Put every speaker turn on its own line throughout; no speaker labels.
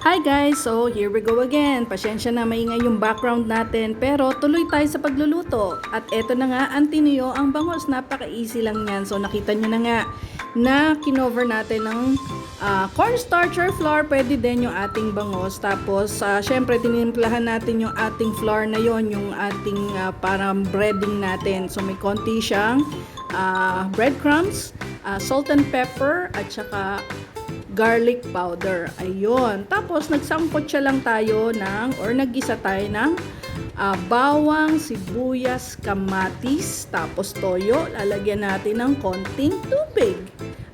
Hi guys! So, here we go again. Pasensya na maingay yung background natin, pero tuloy tayo sa pagluluto. At eto na nga, ang tiniyo, ang bangos, napaka-easy lang yan. So, nakita nyo na nga na kinover natin ng cornstarch or flour. Pwede din yung ating bangos. Tapos, syempre, tinimplahan natin yung ating flour na yon, yung ating parang breading natin. So, may konti siyang breadcrumbs, salt and pepper, at saka garlic powder. Ayun. Tapos, nagsangkot siya lang tayo nag-isa tayo ng bawang, sibuyas, kamatis, tapos toyo. Lalagyan natin ng konting tubig.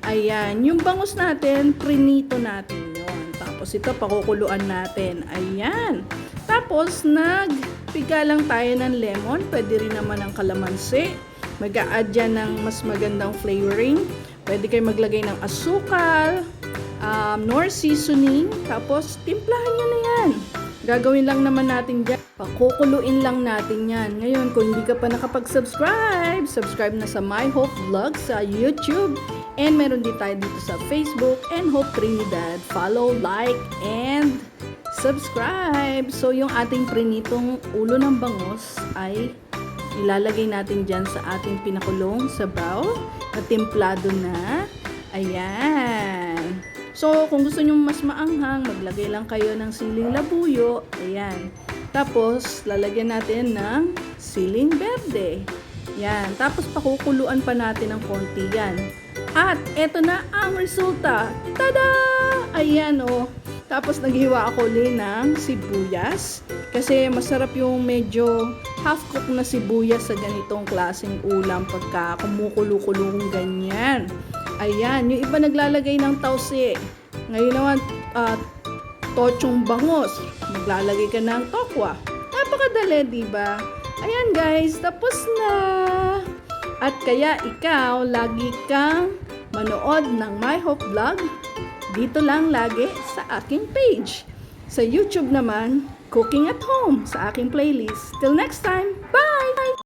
Ayan. Yung bangus natin, prinito natin yun. Tapos, ito, pakukuluan natin. Ayan. Tapos, nagpiga lang tayo ng lemon. Pwede rin naman ng kalamansi. Mag-a-add yan ng mas magandang flavoring. Pwede kayo maglagay ng asukal, nor seasoning, tapos timplahan nyo na yan. Gagawin lang naman natin dyan, pakukuluin lang natin yan. Ngayon, kung hindi ka pa nakapag-subscribe, subscribe na sa My Hope Vlog sa YouTube, and meron din tayo dito sa Facebook and Hope Trinidad. Follow, like, and subscribe. So, yung ating prinitong ulo ng bangus ay ilalagay natin dyan sa ating pinakulong sabaw na timplado na. Ayan. So, kung gusto nyo mas maanghang, maglagay lang kayo ng siling labuyo. Ayan. Tapos, lalagyan natin ng siling berde. Yan. Tapos, pakukuluan pa natin ng konti yan. At, eto na ang resulta. Tada! Ayan, oh. Tapos, naghiwa ako ulit ng sibuyas. Kasi, masarap yung medyo half-cook na sibuyas sa ganitong klaseng ulam pagka kumukulo-kulong ganyan. Ayan, yung iba naglalagay ng tausi. Ngayon naman, tochong bangos. Maglalagay ka ng tokwa. Napakadali, diba? Ayan guys, tapos na. At kaya ikaw, lagi kang manood ng My Hope Vlog. Dito lang lagi sa aking page. Sa YouTube naman, Cooking at Home sa aking playlist. Till next time, bye!